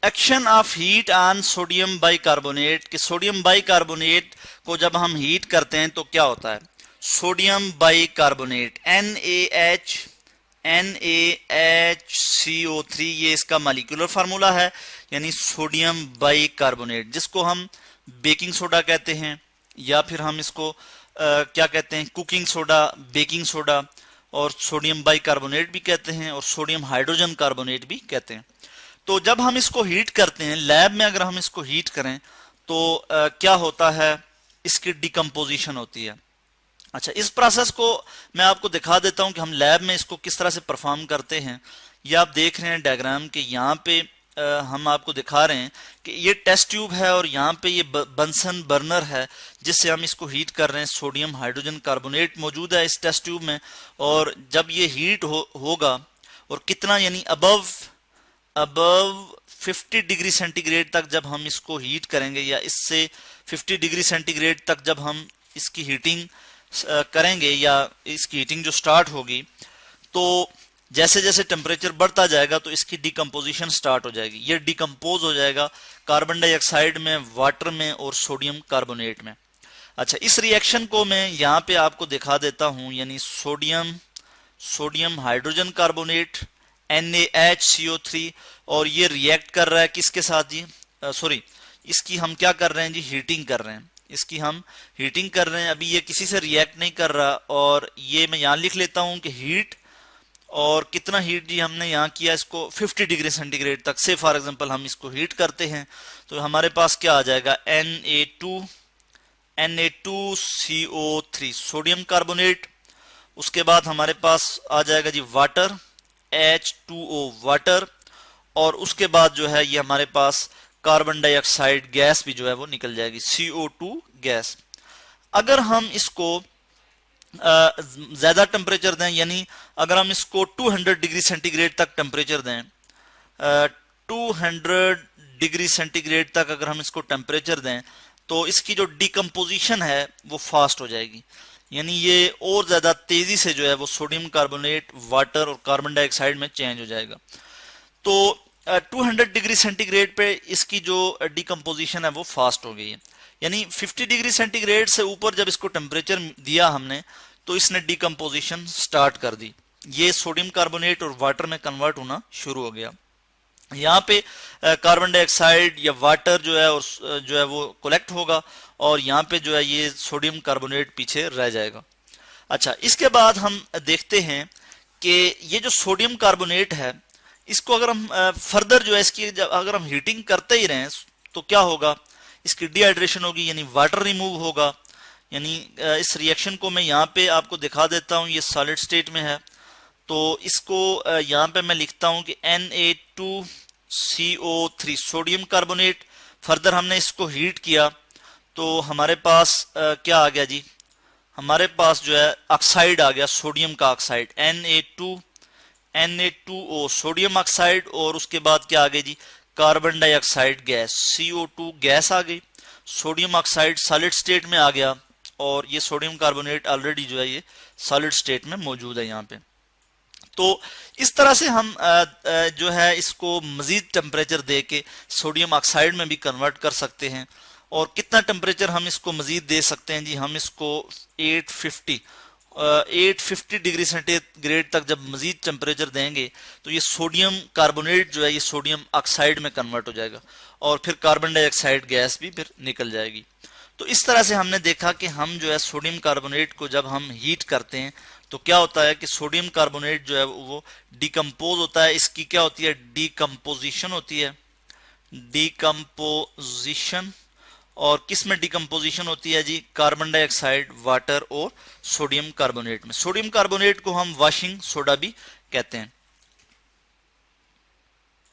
Action of heat on sodium bicarbonate, कि sodium bicarbonate को जब हम हीट करते हैं तो क्या होता है। सोडियम बाइकार्बोनेट NaHCO3 ये इसका मॉलिक्यूलर फार्मूला है, यानी सोडियम बाइकार्बोनेट, जिसको हम बेकिंग सोडा कहते हैं या फिर हम इसको क्या कहते हैं, कुकिंग सोडा, बेकिंग सोडा, और सोडियम बाइकार्बोनेट भी कहते हैं और सोडियम हाइड्रोजन कार्बोनेट भी कहते हैं। तो जब हम इसको हीट करते हैं लैब में, अगर हम इसको हीट करें तो क्या होता है, इसकी डिकम्पोजिशन होती है। अच्छा, इस प्रोसेस को मैं आपको दिखा देता हूं कि हम लैब में इसको किस तरह से परफॉर्म करते हैं। ये आप देख रहे हैं डायग्राम के, यहाँ पे हम आपको दिखा रहे हैं कि ये टेस्ट ट्यूब है और यहाँ पे ये बंसन बर्नर है जिससे हम इसको हीट कर रहे हैं। सोडियम हाइड्रोजन कार्बोनेट मौजूद है इस टेस्ट ट्यूब में, और जब ये हीट होगा और कितना, यानी अबव 50 डिग्री सेंटीग्रेड तक जब हम इसको हीट करेंगे, या इससे 50 डिग्री सेंटीग्रेड तक जब हम इसकी हीटिंग करेंगे या इसकी हीटिंग जो स्टार्ट होगी, तो जैसे जैसे टेम्परेचर बढ़ता जाएगा तो इसकी डिकम्पोजिशन स्टार्ट हो जाएगी। ये डिकम्पोज हो जाएगा कार्बन डाइऑक्साइड में, वाटर में और सोडियम कार्बोनेट में। अच्छा, इस रिएक्शन को मैं यहाँ पे आपको दिखा देता हूँ, यानी सोडियम हाइड्रोजन कार्बोनेट NaHCO3, और ये रिएक्ट कर रहा है किसके साथ जी, इसकी हम क्या कर रहे हैं जी, हीटिंग कर रहे हैं। इसकी हम हीटिंग कर रहे हैं, अभी ये किसी से रिएक्ट नहीं कर रहा, और ये मैं यहाँ लिख लेता हूँ कि हीट, और कितना हीट जी हमने यहाँ किया इसको 50 डिग्री सेंटीग्रेड तक से फॉर एग्जांपल हम इसको हीट करते हैं, तो हमारे पास क्या आ जाएगा, Na2CO3 सोडियम कार्बोनेट। उसके बाद हमारे पास आ जाएगा जी वाटर, H2O वाटर, और उसके बाद जो है ये हमारे पास कार्बन डाइऑक्साइड गैस भी जो है वो निकल जाएगी, CO2 गैस। अगर हम इसको ज्यादा टेम्परेचर दें, यानी अगर हम इसको 200 डिग्री सेंटीग्रेड तक टेम्परेचर दें, 200 डिग्री सेंटीग्रेड तक अगर हम इसको टेम्परेचर दें, तो इसकी जो डिकम्पोजिशन है वो फास्ट हो जाएगी, यानी ये और ज्यादा तेजी से जो है वो सोडियम कार्बोनेट, वाटर और कार्बन डाइऑक्साइड में चेंज हो जाएगा। तो 200 डिग्री सेंटीग्रेड पे इसकी जो डिकम्पोजिशन है वो फास्ट हो गई है, यानी 50 डिग्री सेंटीग्रेड से ऊपर जब इसको टेम्परेचर दिया हमने तो इसने डिकम्पोजिशन स्टार्ट कर दी, ये सोडियम कार्बोनेट और वाटर में कन्वर्ट होना शुरू हो गया। यहाँ पे कार्बन डाइऑक्साइड या वाटर जो है और जो है वो कलेक्ट होगा, और यहाँ पे जो है ये सोडियम कार्बोनेट पीछे रह जाएगा। अच्छा, इसके बाद हम देखते हैं कि ये जो सोडियम कार्बोनेट है, इसको अगर हम फर्दर जो है इसकी अगर हम हीटिंग करते ही रहें तो क्या होगा, इसकी डिहाइड्रेशन होगी, यानी वाटर रिमूव होगा। यानी इस रिएक्शन को मैं यहाँ पे आपको दिखा देता हूँ, ये सॉलिड स्टेट में है, तो इसको यहाँ पे मैं लिखता हूँ कि Na2CO3 सोडियम कार्बोनेट। फर्दर हमने इसको हीट किया तो हमारे पास क्या आ गया जी, हमारे पास जो है ऑक्साइड आ गया, सोडियम का ऑक्साइड, Na2O सोडियम ऑक्साइड, और उसके बाद क्या आ गई जी, carbon dioxide gas, CO2 gas आ गई। सोडियम ऑक्साइड सॉलिड स्टेट में आ गया, और ये सोडियम कार्बोनेट ऑलरेडी जो है ये सॉलिड स्टेट में मौजूद है यहाँ पे। तो इस तरह से हम जो है इसको मजीद टेम्परेचर दे के सोडियम ऑक्साइड में भी कन्वर्ट कर सकते हैं। और कितना टेम्परेचर हम इसको मजीद दे सकते हैं जी, हम इसको 850 डिग्री सेंटीग्रेड तक जब मजीद टेम्परेचर देंगे तो ये सोडियम कार्बोनेट जो है ये सोडियम ऑक्साइड में कन्वर्ट हो जाएगा, और फिर कार्बन डाइऑक्साइड गैस भी फिर निकल जाएगी। तो इस तरह से हमने देखा कि हम जो है सोडियम कार्बोनेट को जब हम हीट करते हैं तो क्या होता है कि सोडियम कार्बोनेट जो है वो डिकम्पोज होता है, इसकी क्या होती है, डिकम्पोजिशन होती है, डिकम्पोजिशन। और किस में डिकम्पोजिशन होती है जी, कार्बन डाइऑक्साइड, वाटर और सोडियम कार्बोनेट में। सोडियम कार्बोनेट को हम वॉशिंग सोडा भी कहते हैं।